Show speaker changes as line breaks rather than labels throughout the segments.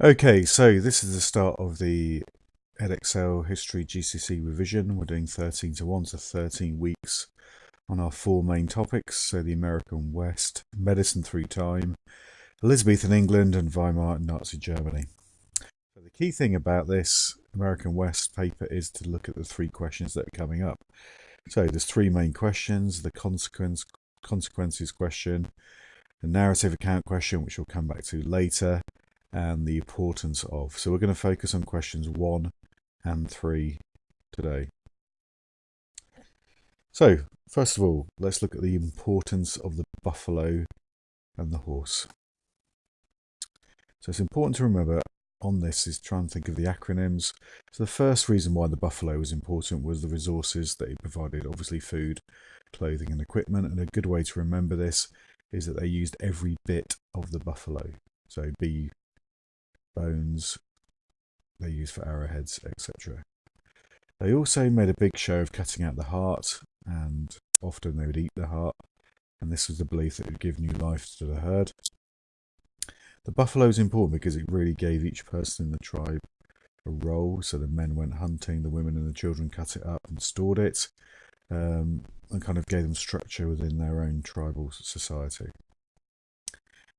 Okay, so this is the start of the Edexcel History GCSE revision. We're doing 13 to 1, so 13 weeks on our four main topics. So the American West, medicine through time, Elizabethan England, and Weimar and Nazi Germany. So the key thing about this American West paper is to look at the three questions that are coming up. So there's three main questions: the consequences question, the narrative account question, which we'll come back to later, and the importance of. So we're going to focus on questions 1 and 3 today. So, first of all, let's look at the importance of the buffalo and the horse. So it's important to remember on this is try and think of the acronyms. So the first reason why the buffalo was important was the resources that it provided, obviously food, clothing and equipment. And a good way to remember this is that they used every bit of the buffalo. So bones they used for arrowheads, etc. They also made a big show of cutting out the heart, and often they would eat the heart, and this was the belief that it would give new life to the herd. The buffalo is important because it really gave each person in the tribe a role. So the men went hunting, the women and the children cut it up and stored it, and kind of gave them structure within their own tribal society.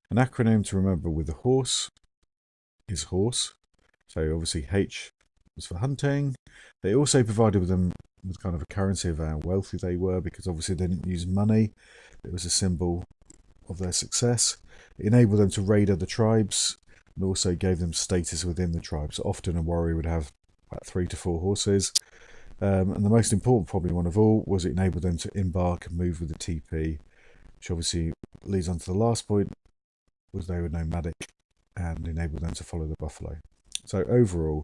An acronym to remember with the horse is horse. So obviously H was for hunting. They also provided with them with kind of a currency of how wealthy they were, because obviously they didn't use money. It was a symbol of their success. It enabled them to raid other tribes and also gave them status within the tribes. Often a warrior would have about 3 to 4 horses. And the most important, probably one of all, was it enabled them to embark and move with the TP, which obviously leads on to the last point, was they were nomadic and enabled them to follow the buffalo. So overall,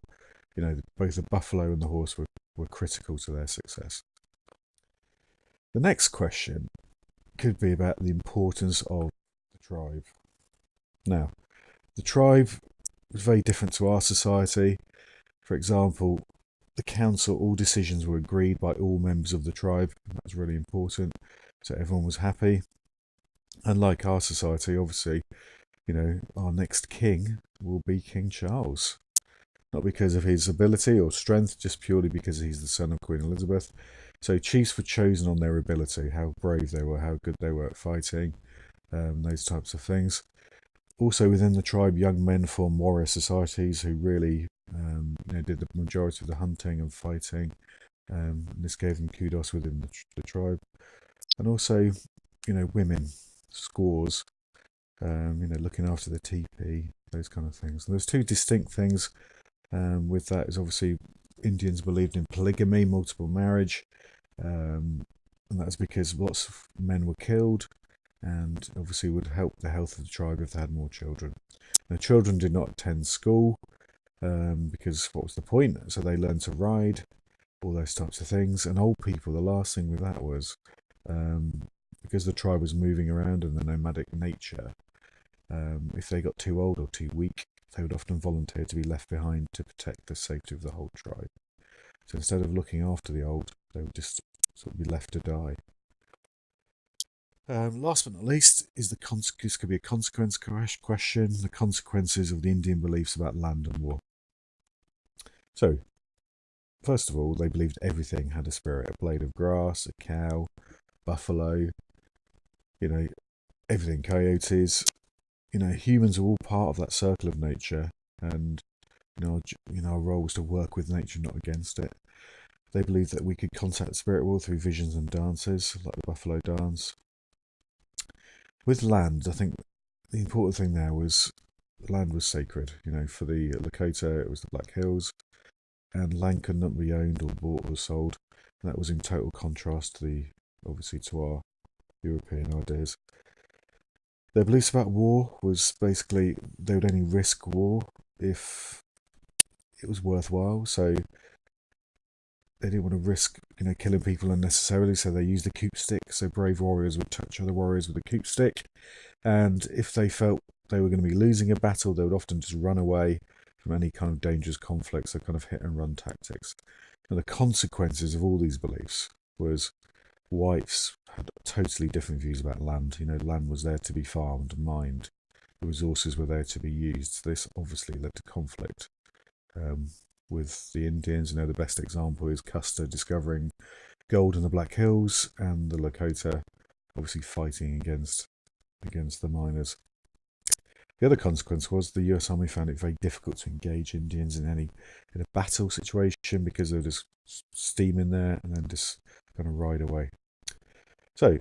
both the buffalo and the horse were critical to their success. The next question could be about the importance of the tribe. Now, the tribe was very different to our society. For example, the council, all decisions were agreed by all members of the tribe. That was really important. So everyone was happy. Unlike our society, obviously, our next king will be King Charles. Not because of his ability or strength, just purely because he's the son of Queen Elizabeth. So chiefs were chosen on their ability, how brave they were, how good they were at fighting, those types of things. Also within the tribe, young men formed warrior societies who really did the majority of the hunting and fighting. And this gave them kudos within the tribe. And also, women, squaws, looking after the teepee, those kind of things. And there's two distinct things with that is obviously Indians believed in polygamy, multiple marriage, and that's because lots of men were killed, and obviously would help the health of the tribe if they had more children. Now, children did not attend school because what was the point? So they learned to ride, all those types of things. And old people, the last thing with that was because the tribe was moving around in the nomadic nature, if they got too old or too weak, they would often volunteer to be left behind to protect the safety of the whole tribe. So instead of looking after the old, they would just sort of be left to die. Last but not least is this could be a consequence question, the consequences of the Indian beliefs about land and war. So, first of all, they believed everything had a spirit: a blade of grass, a cow, buffalo, everything, coyotes. Humans are all part of that circle of nature, and our role is to work with nature, not against it. They believed that we could contact the spirit world through visions and dances, like the buffalo dance. With land, I think the important thing there was land was sacred. For the Lakota, it was the Black Hills, and land could not be owned or bought or sold. And that was in total contrast to our European ideas. Their beliefs about war was basically they would only risk war if it was worthwhile. So they didn't want to risk, killing people unnecessarily. So they used the coop stick. So brave warriors would touch other warriors with a coop stick, and if they felt they were going to be losing a battle, they would often just run away from any kind of dangerous conflict. So kind of hit and run tactics. And the consequences of all these beliefs was whites had totally different views about land. Land was there to be farmed, mined, the resources were there to be used. This obviously led to conflict with the Indians. The best example is Custer discovering gold in the Black Hills, and the Lakota obviously fighting against the miners. The other consequence was the US Army found it very difficult to engage Indians in a battle situation, because they were just steam in there and then just kind of ride away. So